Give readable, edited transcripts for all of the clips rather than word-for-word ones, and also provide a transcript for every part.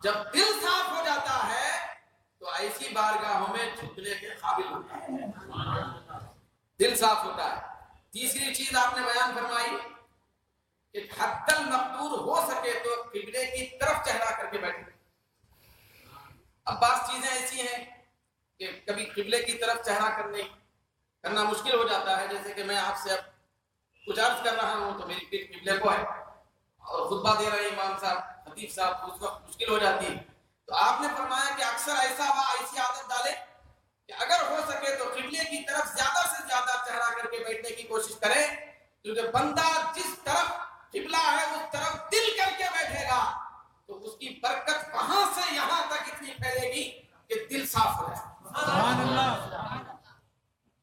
جب دل صاف ہو جاتا ہے تو ایسی بارگاہوں میں جھکنے کے قابل ہوتا ہے، دل صاف ہوتا ہے۔ تیسری چیز آپ نے بیان فرمائی کہ حد المقدور ہو سکے تو قبلے کی طرف چہرہ کر کے بیٹھے۔ اب بعض چیزیں ایسی ہیں کہ کبھی قبلے کی طرف چہرہ کرنا مشکل ہو جاتا ہے، جیسے کہ میں آپ سے اب کچھ عرض کر رہا ہوں تو میری پیٹھ قبلے کو ہے، اور خطبہ دے رہے امام صاحب خطیب صاحب، اس وقت مشکل ہو جاتی ہے۔ تو آپ نے فرمایا کہ اکثر ایسی عادت ڈالے کہ اگر ہو سکے تو قبلے کی طرف زیادہ سے زیادہ چہرہ کر کے بیٹھنے کی کوشش کرے، کیونکہ بندہ جس طرف قبلہ ہے اس طرف دل کر کے بیٹھے گا تو اس کی برکت وہاں سے یہاں تک اتنی پھیلے گی کہ دل صاف ہو جائے گا۔ سبحان اللہ،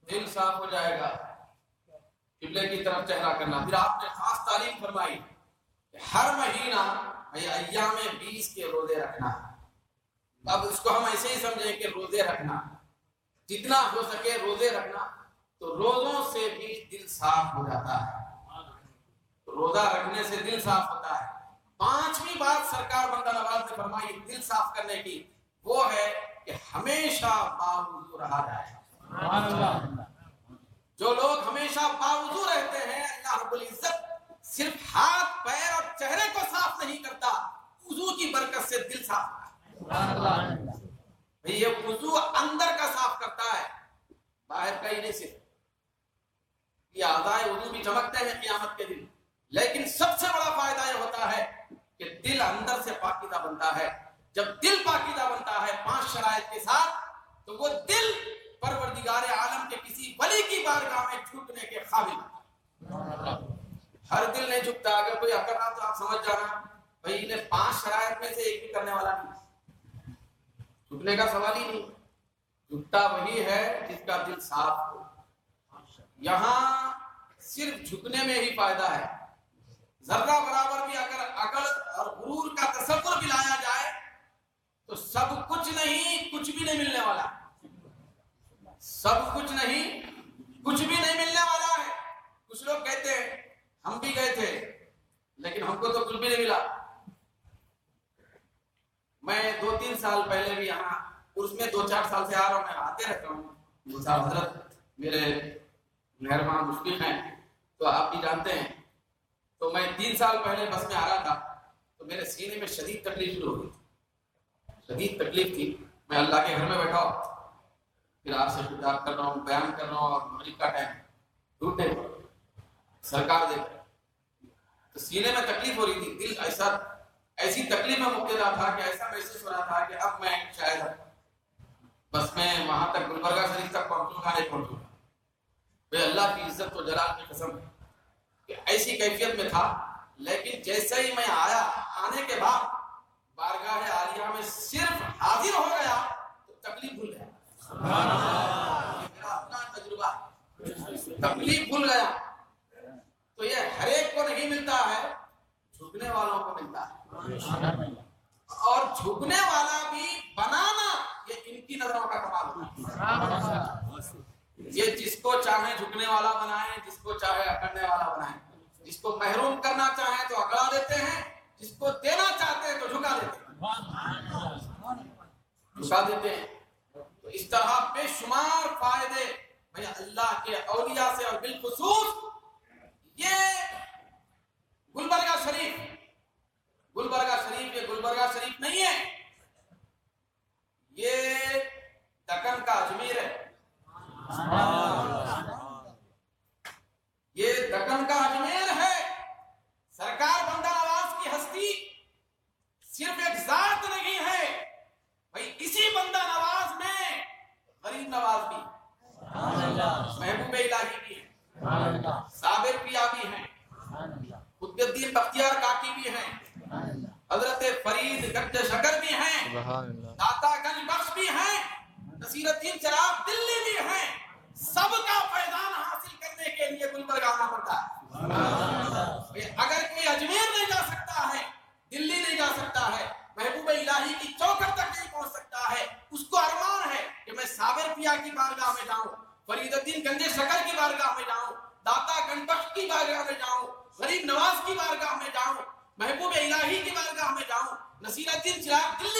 دل صاف ہو جائے گا، قبلے کی طرف چہرہ کرنا۔ پھر آپ نے خاص تعلیم فرمائی کہ ہر مہینہ ایام 20 کے روزے رکھنا۔ اب اس کو ہم ایسے ہی سمجھیں کہ روزے رکھنا، جتنا ہو سکے روزے رکھنا، تو روزوں سے بھی دل صاف ہو جاتا ہے، روزہ رکھنے سے دل صاف ہوتا ہے۔ پانچویں بات سرکار بندہ نواز نے فرمائی دل صاف کرنے کی، وہ ہے کہ ہمیشہ باوضو رہا جائے۔ جو لوگ ہمیشہ باوضو رہتے ہیں، اللہ رب العزت صرف ہاتھ پیر اور چہرے کو صاف نہیں کرتا، وضو کی برکت سے دل صاف ہوتا ہے۔ یہ وضو اندر کا صاف کرتا ہے، باہر کا ہی نہیں۔ صرف یہ اعضائے وضو بھی چمکتے ہیں قیامت کے دن، لیکن سب سے بڑا فائدہ یہ ہوتا ہے کہ دل اندر سے پاکیزہ بنتا ہے۔ جب دل پاکیزہ بنتا ہے 5 شرائط کے ساتھ، تو وہ دل پروردگار عالم کے کسی ولی کی بارگاہ میں جھکنے کے قابل ہوتا ہے۔ ہر دل نہیں جھکتا، اگر کوئی اکڑ رہا تو آپ سمجھ جانا بھائی انہیں 5 شرائط میں سے ایک بھی کرنے والا نہیں، جھکنے کا سوال ہی نہیں۔ جھکتا وہی ہے جس کا دل صاف ہو۔ یہاں صرف جھکنے میں ہی فائدہ ہے، ذرہ برابر بھی اگر عقل اور غرور کا تصور بھی لایا جائے تو سب کچھ نہیں، کچھ بھی نہیں ملنے والا، سب کچھ نہیں، کچھ بھی نہیں ملنے والا ہے۔ کچھ لوگ کہتے ہیں ہم بھی گئے تھے لیکن ہم کو تو کچھ بھی نہیں ملا۔ میں 2-3 سال پہلے بھی یہاں اس میں 2-4 سال سے آ رہا ہوں، میں آتے رہتا ہوں، صاحب حضرت میرے مہربان مشفق ہیں تو آپ بھی جانتے ہیں۔ تو میں 3 سال پہلے بس میں آ رہا تھا تو میرے سینے میں شدید تکلیف شروع ہو گئی، شدید تکلیف تھی۔ میں اللہ کے گھر میں بیٹھا ہوں، پھر آپ سے خطاب کر رہا ہوں، بیان کر رہا ہوں، اور مغرب کا ٹائم ٹوٹے سرکار دیکھ تو سینے میں تکلیف ہو رہی تھی، دل ایسی تکلیف میں مبتلا تھا کہ ایسا محسوس ہو رہا تھا کہ اب میں شاید بس میں وہاں تک گلبرگہ شریف تک پہنچوں گا نہیں پہنچوں گا۔ بے اللہ کی عزت و جلال کی قسم ہے کہ ایسی کیفیت میں تھا، لیکن جیسے ہی میں آیا، آنے کے بعد بارگاہ عالیہ میں صرف حاضر ہو گیا تو تکلیف بھول گیا۔ میرا اپنا تجربہ، تکلیف بھول گیا۔ تو یہ ہر ایک کو نہیں ملتا ہے، جھکنے والوں کو ملتا ہے، اور جھکنے والا بھی بنانا یہ ان کی نظروں کا کمال ہوتا ہے۔ یہ جس کو چاہے جھکنے والا بنائیں، جس کو چاہے اکڑنے والا بنائیں، جس کو محروم کرنا چاہیں تو اکڑا دیتے ہیں، جس کو دینا چاہتے ہیں تو جھکا دیتے ہیں۔ تو اس طرح بے شمار فائدے بھئی اللہ کے اولیاء سے، اور بالخصوص یہ گلبرگہ شریف یہ گلبرگہ شریف نہیں ہے، یہ دکن کا اجمیر ہے، یہ دکن کا اجمیر ہے۔ سرکار بندہ نواز کی ہستی صرف ایک ذات نہیں ہے بھائی، اسی بندہ نواز میں غریب نواز بھی، محبوب الہی بھی ہے، صابر پیا بھی ہیں، قطب الدین بختیار کاکی بھی ہیں، حضرت فرید گنج شکر بھی ہیں، داتا گنج بخش بھی ہیں، نصیر الدین چراغ دلی بھی ہیں۔ سب کا فیضان حاصل کرنے کے لیے گلبرگہ آنا پڑتا ہے۔ اگر کوئی اجمیر نہیں جا سکتا ہے، دلی نہیں جا سکتا ہے، محبوب الہی کی چوکھٹ تک نہیں پہنچ سکتا ہے، اس کو ارمان ہے کہ میں صابر پیا کی بارگاہ میں جاؤں، فرید الدین گنج شکر کی بارگاہ میں جاؤں، داتا گنج بخش کی بارگاہ میں جاؤں، غریب نواز کی بارگاہ میں جاؤں، محبوب الہی کی بارگاہ میں جاؤں، نصیر الدین چراغ دلی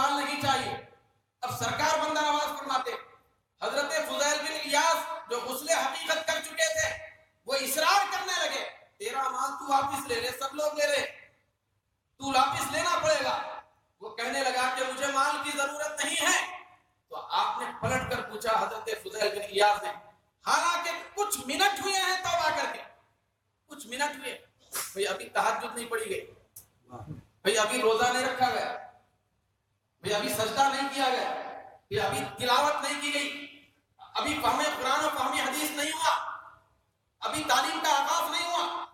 مال نہیں چاہیے. اب سرکار بندہ نواز فرماتے حضرت فضیل بن الیاس جو غسل حقیقت کر چکے تھے وہ اصرار کرنے لگے تیرا مال تو واپس لے لے, سب لوگ لے لے, تو واپس لینا پڑے گا. وہ کہنے لگا کہ مجھے مال کی ضرورت نہیں ہے. تو آپ نے پلٹ کر پوچھا حضرت فضیل بن الیاس نے, حالانکہ کچھ منٹ ہوئے ہیں توبہ کر کے, کچھ منٹ ہوئے بھئی, ابھی تہجد نہیں پڑھی گئی بھئی, ابھی روزہ نہیں رکھا گیا بھئی, ابھی سجدہ نہیں کیا گیا بھئی, ابھی تلاوت نہیں کی گئی, ابھی فہم قرآن و فہم حدیث نہیں ہوا, ابھی تعلیم کا آغاز نہیں ہوا.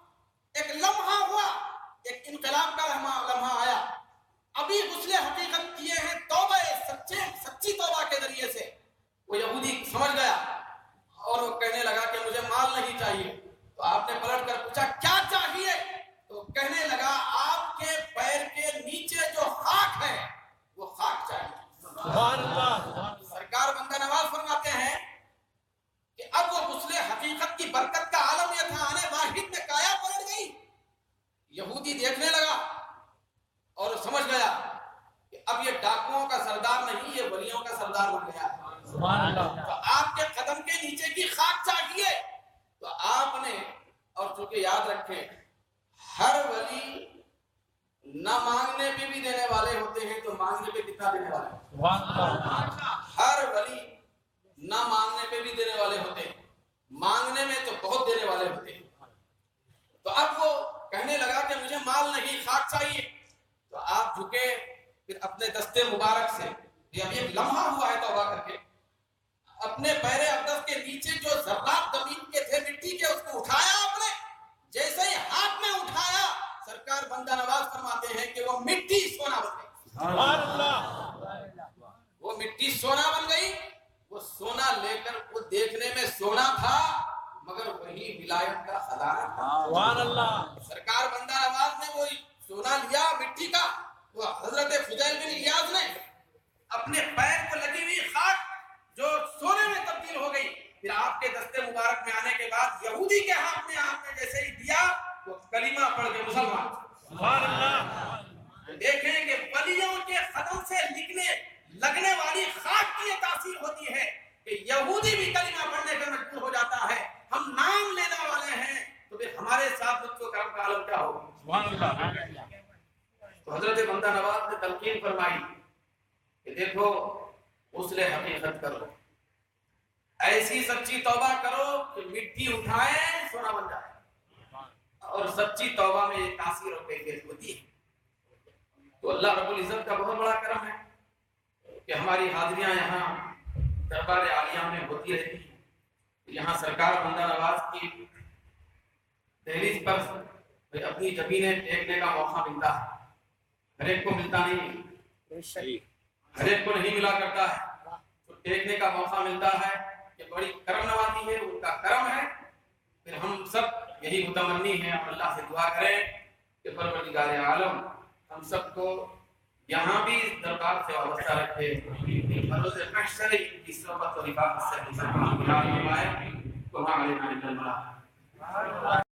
ایک لمحہ ہوا, ایک انقلاب کا لمحہ آیا, ابھی غسل حقیقت کیے ہیں, توبہ سچی توبہ کے ذریعے سے. وہ یہودی سمجھ گیا اور وہ کہنے لگا کہ مجھے مال نہیں چاہیے. تو آپ نے پلٹ کر پوچھا کیا چاہیے؟ تو کہنے لگا آپ کے پیر کے نیچے جو خاک ہے وہ خاک چاہیے. سبحان اللہ. سرکار بندہ نواز فرماتے ہیں کہ اب وہ غسل حقیقت کی برکت کا عالم یہ تھا, آنے واحد میں کایا پلٹ گئی. یہودی دیکھنے لگا اور سمجھ گیا کہ اب یہ ڈاکوؤں کا سردار نہیں, یہ ولیوں کا سردار بن گیا ہے. سبحان اللہ. تو آپ کے قدم کے نیچے کی خاک چاہیے. تو آپ نے, اور چونکہ یاد رکھیں ہر ولی نہ مانگنے پہ بھی دینے والے ہوتے ہیں, تو مانگنے پہ کتنا دینے والے ہیں؟ سبحان اللہ. ہر ولی نہ مانگنے پہ بھی دینے والے ہوتے ہیں, مانگنے میں تو بہت دینے والے ہوتے ہیں. تو اب وہ کہنے لگا کہ مجھے مال نہیں, خاک چاہیے. تو آپ جھکے, پھر اپنے دستے مبارک سے, یہ ابھی ایک لمحہ ہوا ہے توبہ کر کے, اپنے پیر اقدس کے نیچے جو ذرات زمین کے تھے مٹی کے, اس کو اٹھایا آپ نے. جیسے ہی ہاتھ میں اٹھایا, سرکار بندہ نواز فرماتے ہیں کہ وہ مٹی سونا بن گئی. سبحان اللہ. وہ مٹی سونا بن گئی. وہ سونا لے کر, وہ دیکھنے میں سونا تھا مگر وہی ولایت کا خزانہ تھا. سبحان اللہ. سرکار بندہ نواز نے وہی سونا لیا مٹی کا. وہ حضرت فضیل بن الیاس نے اپنے پیر کو لگی ہوئی خاک جو سونے میں تبدیل ہو گئی, پھر آپ کے دستے مبارک میں آنے کے بعد یہودی کے ہاتھ میں آپ نے جیسے ہی دیا, وہ کلمہ پڑھ کے مسلمان. سبحان اللہ. دیکھیں کہ ولیوں کے قدم سے لگنے والی خاک کی یہ تاثیر ہوتی ہے کہ یہودی بھی کلمہ پڑھنے پر مجبور ہو جاتا ہے. ہم نام لینے والے ہیں تو پھر ہمارے ساتھ لطف و کرم کا عالم کیا ہوگا. سبحان اللہ. تو حضرت بندہ نواز نے تلقین فرمائی کہ دیکھو غسل حقیقت کرو, ایسی سچی توبہ کرو کہ مٹی اٹھائے سونا بن جائے. اور سچی توبہ میں یہ تاثیر اور کیفیت ہوتی ہے. تو اللہ رب العزت کا بہت بڑا کرم ہے کہ ہماری حاضریاں یہاں دربار عالیہ میں ہوتی رہتی ہیں. یہاں سرکار بندہ نواز کی دہلیز پر اپنی زمینیں ٹیکنے کا موقع ملتا ہے. ہر ایک کو ملتا نہیں, ہر ایک کو نہیں ملا کرتا ہے. تو ٹیکنے کا موقع ملتا ہے کہ بڑی کرم نوازی ہے, ان کا کرم ہے. پھر ہم سب یہی متمنی ہیں اور اللہ سے دعا کریں کہ پروردگار عالم ہم سب کو یہاں بھی دربار سے وابستہ رکھے, بروز محشر کی صحبت و رفاقت سے مسلمان بنا فرمائے. وما علینا الا البلاغ.